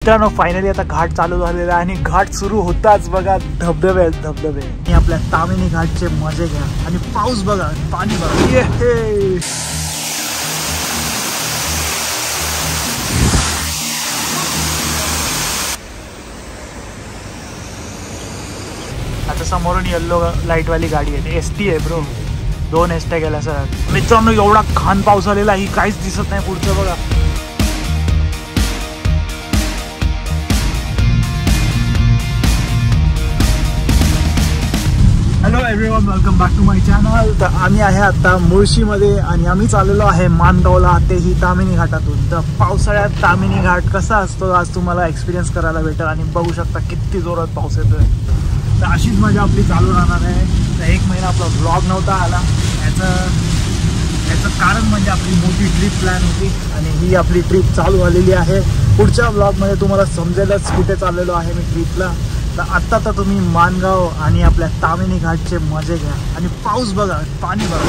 मित्रांनो फायनली आता घाट चालू झालेला आहे आणि घाट सुरू होताच बघा धबधबे आहेत धबधबे. आणि आपल्या तामिनी घाटचे मजे घ्या आणि पाऊस बघा, पाणी बघा. आता समोरून येल्लो लाईट वाली गाडी आहे, ST आहे ब्रो. 2 ST गेल्या सर. मित्रांनो एवढा घाण पाऊस आलेला ही काहीच दिसत नाही पुढचं बघा. Hello everyone, welcome back to my channel. तर आम्ही आहे आता मुळशीमध्ये आणि आम्ही चाललेलो आहे मानगावला, तेही तामिनी घाटातून. तर पावसाळ्यात तामिनी घाट कसा असतो आज तुम्हाला एक्सपिरियन्स करायला भेटेल आणि बघू शकता किती जोरात पाऊस येतोय. तर अशीच मजा आपली चालू राहणार आहे. तर 1 महिना आपला व्लॉग नव्हता आला, याचं कारण म्हणजे आपली मोठी ट्रिप प्लॅन होती आणि ही आपली ट्रिप चालू झालेली आहे. पुढच्या व्लॉगमध्ये तुम्हाला समजेलच कुठे चाललेलो आहे मी ट्रिपला. तर आत्ता तर तुम्ही मानगाव आणि आपल्या तामिनी घाटचे मजे घ्या आणि पाऊस बघा, पाणी बघा.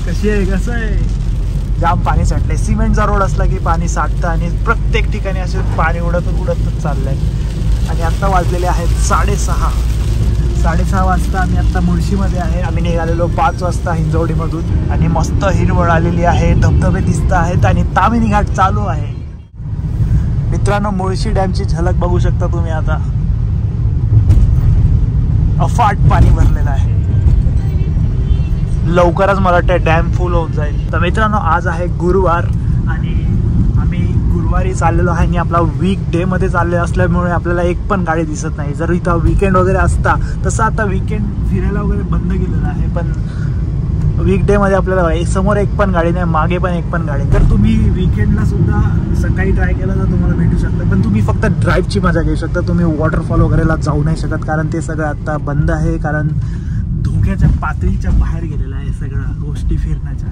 कशी आहे, कसं आहे, जाम पाणी साठलंय. सिमेंटचा रोड असला की पाणी साठतं आणि प्रत्येक ठिकाणी असे पाणी उडतच चाललंय. आणि आत्ता वाजलेले आहेत 6:30 वाजता. आम्ही आत्ता मुळशीमध्ये आहे. आम्ही निघालेलो 5 वाजता हिंजवडीमधून आणि मस्त हिरवळ आलेली आहे, धबधबे दिसत आहेत आणि तामिनी घाट चालू आहे. मित्रांनो मुळशी डॅमची झलक बघू शकता तुम्ही. आता अफाट पाणी भरलेलं आहे. लवकरच मला वाटतं डॅम फुल होऊन जाईल. तर मित्रांनो आज आहे गुरुवार आणि आम्ही गुरुवारी चाललेलो आहे आणि आपला वीकडे मध्ये चालले असल्यामुळे आपल्याला एक पण गाडी दिसत नाही. जर इथं वीकेंड वगैरे असता तसं आता वीकेंड फिरायला वगैरे बंद केलेलं आहे, पण वीकडे मध्ये आपल्याला समोर एक पण गाडी नाही, मागे पण एक पण गाडी. तर तुम्ही वीकेंडला सुद्धा सकाळी ट्राय केला तर तुम्हाला भेटू शकतं, पण तुम्ही फक्त ड्राईव्हची मजा घेऊ शकता. तुम्ही वॉटरफॉल वगैरेला जाऊ नाही शकत कारण ते सगळं आता बंद आहे, कारण धोक्याच्या पातळीच्या बाहेर गेलेलं आहे सगळं गोष्टी फिरण्याच्या.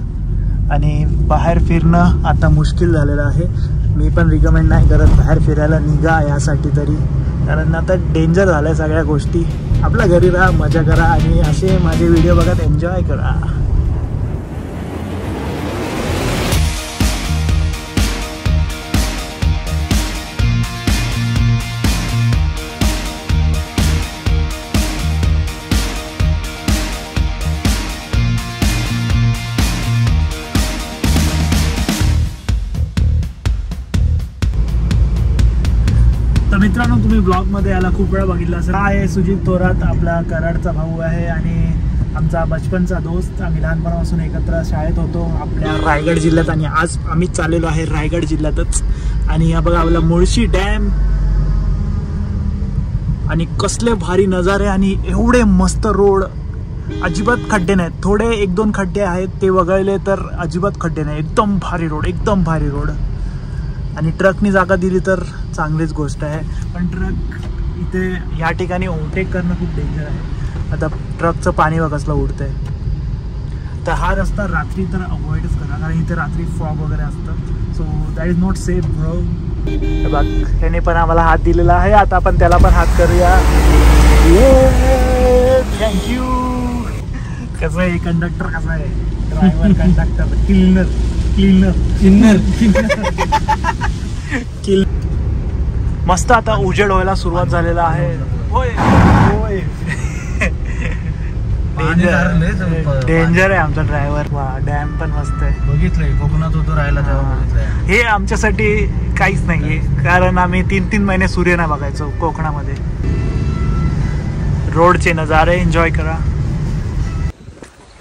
आणि बाहेर फिरणं आता मुश्किल झालेलं आहे. मी पण रिकमेंड नाही करत बाहेर फिरायला निघा यासाठी तरी, कारण आता डेंजर झालं आहे सगळ्या गोष्टी. आपल्या घरी राहा, मजा करा आणि असे माझे व्हिडिओ बघत एन्जॉय करा. मित्रांनो तुम्ही ब्लॉगमध्ये याला खूप वेळा बघितलं असेल. हा आहे सुजित थोरात, आपला कराडचा भाऊ आहे आणि आमचा बचपनचा दोस्त. आम्ही लहानपणापासून एकत्र शाळेत होतो आपल्या रायगड जिल्ह्यात आणि आज आम्ही चाललेलो आहे रायगड जिल्ह्यातच. आणि हा बघा आपला मुळशी डॅम आणि कसले भारी नजारे आणि एवढे मस्त रोड. अजिबात खड्डे नाहीत, थोडे 1-2 खड्डे आहेत ते वगळले तर अजिबात खड्डे नाही. एकदम भारी रोड, एकदम भारी रोड. आणि ट्रकनी जागा दिली तर चांगलीच गोष्ट आहे, पण ट्रक इथे या ठिकाणी ओव्हरटेक करणं खूप डेंजर आहे. आता ट्रकचं पाणी बघ कसलं उडतंय. तर हा रस्ता रात्री तर अवॉइडच करा कारण इथे रात्री फॉग वगैरे असतं, so that is not safe bro. बघ त्याने पण आम्हाला हात दिलेला आहे, आता आपण त्याला पण हात करूया. थँक्यू. कसं आहे कंडक्टर, कसा आहे ड्रायव्हर, कंडक्टर, क्लीनर. मस्त आता उजेड व्हायला सुरुवात झालेला आहे. होय होय डेंजर आहे आमचा ड्रायव्हर. वा डॅम पण मस्त आहे. बघितलंय कोकणात होतो राहायला तेव्हा बघितलंय. हे आमच्यासाठी काहीच नाहीये कारण आम्ही 3-3 महिने सूर्य नाही बघायचो कोकणामध्ये. रोडचे नजारे एन्जॉय करा.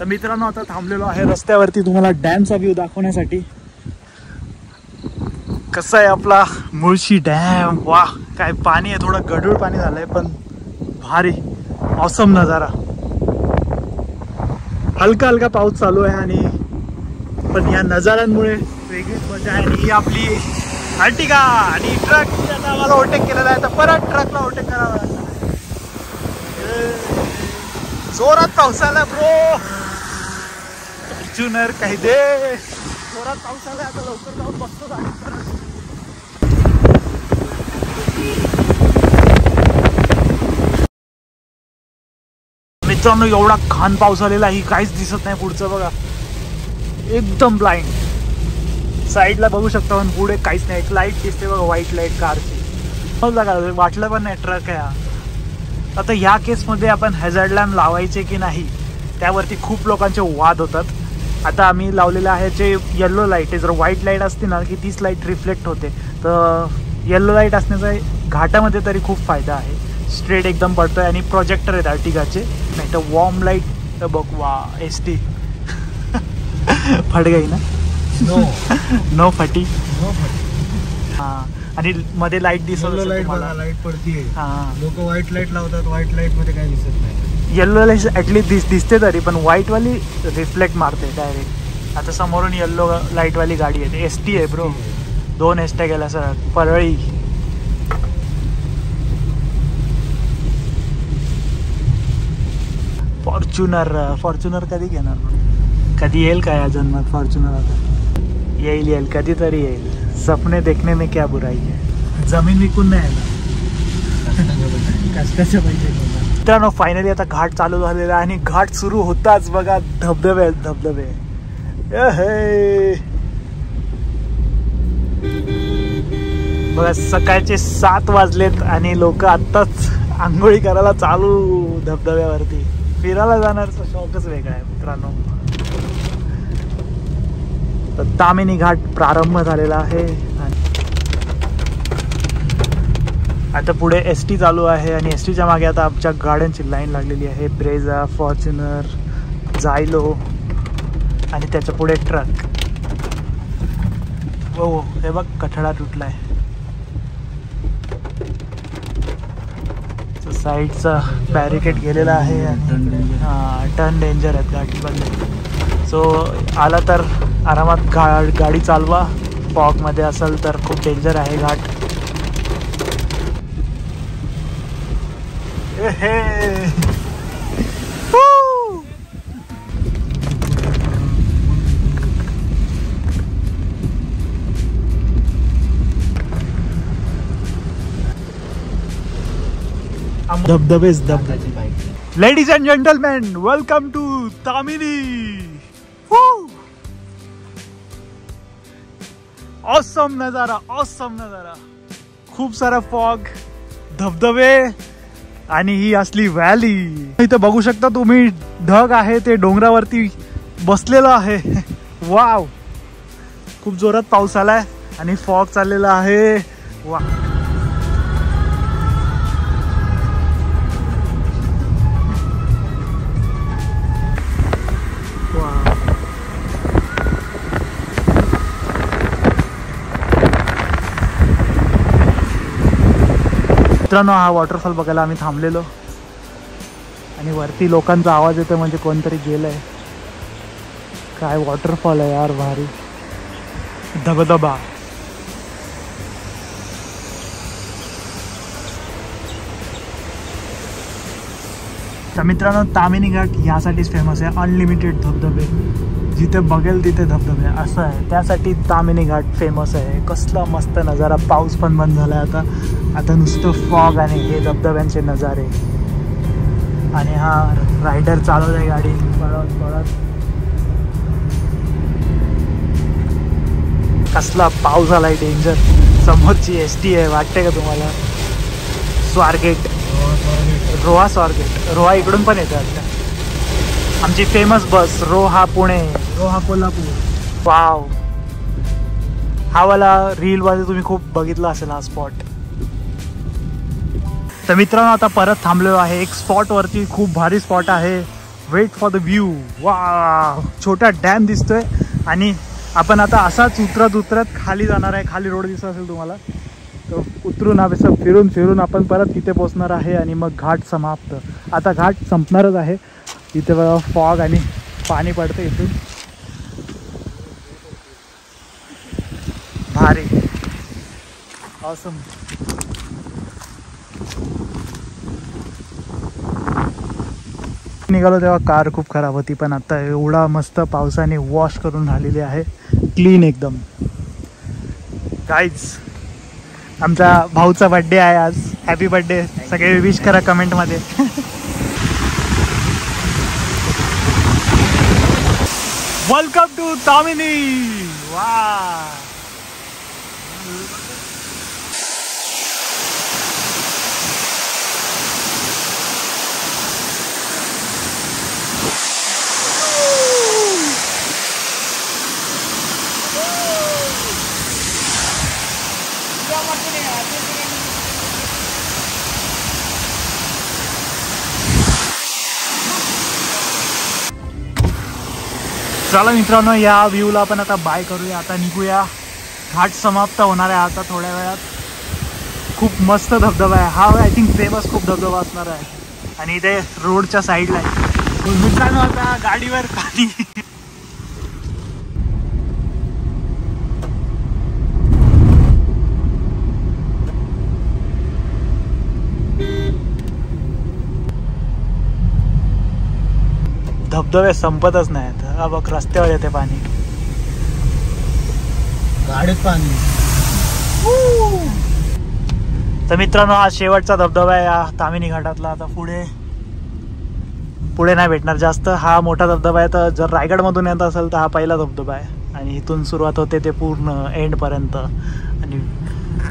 तर मित्रांनो आता थांबलेलो आहे रस्त्यावरती तुम्हाला डॅमचा व्ह्यू दाखवण्यासाठी. कसं आहे आपला मुळशी डॅम. वा काय पाणी आहे, थोडं गढूळ पाणी झालंय पण भारी ऑसम नजारा. हलका हलका पाऊस चालू आहे आणि पण या नजाऱ्यांमुळे वेगळीच मजा आहे. आणि ही आपली अर्टिगा आणि ट्रक आता आम्हाला ओव्हरटेक केलेला आहे, तर परत ट्रकला ओव्हरटेक करावा लागला. जोरात पाऊस आला ब्रो. जुनर काही दे, जोरात पाऊस आला. आता लवकर जाऊन बसतो गाडी. मित्रांनो एवढा घाण पाऊस आलेला ही काहीच दिसत नाही पुढचं बघा, एकदम ब्लाइंड. साईडला बघू शकता पण पुढे काहीच नाही. एक लाईट दिसते बघा, व्हाईट लाईट कारची. वाटलं पण नाही ट्रक आहे हा. आता ह्या केसमध्ये आपण हॅझार्ड लॅम्प लावायचे की नाही त्यावरती खूप लोकांचे वाद होतात. आता आम्ही लावलेलं आहे जे येल्लो लाईट आहे. जर व्हाईट लाईट असते ना की तीच लाईट रिफ्लेक्ट होते, तर येल्लो लाईट असण्याचा घाटामध्ये तरी खूप फायदा आहे. स्ट्रेट एकदम पडतोय आणि प्रोजेक्टर आहेत अर्टिगाचे. नाही तर वॉर्म लाईट बघ वा एसटी फट गई ना. नो फटी. हां आणि मध्ये लाईट दिसत लाईट पडतीये. लोक व्हाईट लाईट लावतात, व्हाईट लाईट मध्ये काही दिसत नाही. येल्लो लाईट ऍटलीस्ट दिसते तरी, पण व्हाईट वाली रिफ्लेक्ट मारते डायरेक्ट. आता समोरून येल्लो लाईट वाली गाडी आहे, एसटी आहे ब्रो. 2 एसट्या गेल्या सर. परळी फॉर्च्युनर कधी घेणार? कधी येईल का या जन्मात फॉर्च्युनर? आता येईल कधीतरी येईल. सपने देखने में क्या बुराई है. जमीन विकून नाही आला कष्टाचे पैसे. मित्रांनो फायनली आता घाट चालू झालेला आहे आणि घाट सुरू होताच बघा धबधबे आहेत. धबधबे बघा सकाळचे 7 वाजलेत आणि लोक आत्ताच आंघोळी करायला चालू धबधब्यावरती. फिरायला जाणारचा शौकच वेगळा आहे मित्रांनो. तर तामिनी घाट प्रारंभ झालेला आहे आता पुढे एसटी चालू आहे आणि एसटीच्या मागे आता आमच्या गाड्यांची लाईन लागलेली आहे. ब्रेझा, फॉर्च्युनर, जायलो आणि त्याच्या पुढे ट्रक. हो हे बघ कठडा तुटलाय. साईडचा बॅरिकेड गेलेला आहे आणि टर्न डेंजर आहेत गाडीमध्ये. सो आला तर आरामात गाडी चालवा. फॉगमध्ये असेल तर खूप डेंजर आहे घाट. धबधबेच धबधबे. Ladies and gentleman, welcome to Tamini. Awesome नजारा, ऑसम नजारा. खूप सारा फॉग, धबधबे आणि ही असली व्हॅली. इथं बघू शकता तुम्ही ढग आहे ते डोंगरावरती बसलेलं आहे. वाव, खूप जोरात पाऊस आलाय आणि फॉग चाललेला आहे. वा मित्रांनो, हा वॉटरफॉल बघायला आम्ही थांबलेलो आणि वरती लोकांचा आवाज येतो म्हणजे कोणतरी गेलंय. काय वॉटरफॉल आहे यार, भारी. धबधबा. तर मित्रांनो, तामिनी घाट यासाठीच फेमस आहे. अनलिमिटेड धबधबे, जिथे बघेल तिथे धबधबे असं आहे. त्यासाठी तामिनी घाट फेमस आहे. कसला मस्त नजारा. पाऊस पण बंद झाला आता नुसतं फॉग आणि हे धबधब्यांचे नजारे. आणि हा रायडर चालवत आहे गाडी पळत पळत. कसला पाऊस आलाय डेंजर. समोरची एसटी आहे, वाटते का तुम्हाला? स्वारगेट, रोहा स्वारगेट. रोहा इकडून पण येते वाटतं. आमची फेमस बस रोहा पुणे, रोहा कोल्हापूर. वाव, हा वाला रील मध्ये तुम्ही खूप बघितला असेल हा स्पॉट. तर मित्रांनो, आता परत थांबलो आहे एक स्पॉट वरती. खूप भारी स्पॉट आहे. Wait for the view. वा, छोटा डॅम दिसतोय आणि आपण आता असाच उतरत खाली जाणार आहे. खाली रोड दिसत असेल तुम्हाला, तर उतरून असं फिरून आपण परत तिथे पोहोचणार आहे आणि मग घाट समाप्त. आता घाट संपणारच आहे. तिथे बघा फॉग आणि पाणी पडतं इथून. भारी, ऑसम. निघालो तेव्हा कार खूप खराब होती, पण आता एवढा मस्त पावसाने वॉश करून राहिलेली आहे, क्लीन एकदम. गाईज, आमचा भाऊचा बर्थडे आहे आज. Happy birthday. सगळे विश करा कमेंटमध्ये. Welcome to Tamhini. वा. चला मित्रांनो, या व्ह्यूला आपण आता बाय करूया. आता निघूया. घाट समाप्त होणार आहे आता थोड्या वेळात. खूप मस्त धबधबा आहे हा. आय थिंक फेमस खूप धबधबा असणार आहे आणि इथे रोडच्या साईडला आहे. मित्रांनो आता गाडीवर खाली धबधबे संपतच नाहीत. हा बघ रस्त्यावर येते पाणी, गाडीत पाणी. तर मित्रांनो हा शेवटचा धबधबा आहे या तामिनी घाटातला. आता पुढे नाही भेटणार जास्त. हा मोठा धबधबा आहे. तर जर रायगडमधून येत असेल तर हा पहिला धबधबा आहे आणि इथून सुरुवात होते ते पूर्ण एंडपर्यंत. आणि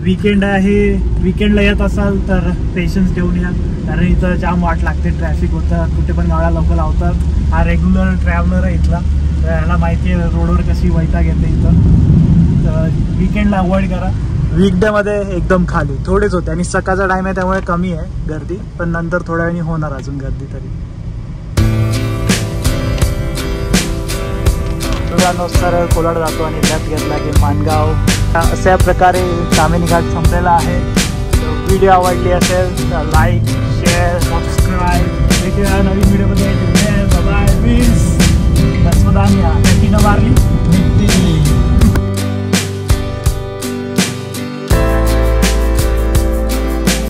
वीकेंड आहे, वीकेंडला येत असाल तर पेशन्स ठेवून या, कारण इथं जाम वाट लागते. ट्रॅफिक होतं, कुठे पण गाड्या लोक लावतात. हा रेग्युलर ट्रॅव्हलर आहे इथला, तर ह्याला माहिती आहे रोडवर कशी वैताग येते इथं. तर वीकेंडला अवॉइड करा. वीकडे एकदम खाली थोडेच होते आणि सकाळचा टाइम आहे त्यामुळे कमी आहे गर्दी, पण नंतर थोड्या वेळाने होणार अजून गर्दी. तरी सरळ कोलाड जातो आणि लेफ्ट घेतला की माणगाव. अशा प्रकारे तामिनी घाट संपलेला आहे. व्हिडिओ आवडली असेल तर लाईक, शेअर, सबस्क्राईब. भेटूया नवीन व्हिडिओमध्ये. बाय. मीन्स मारली.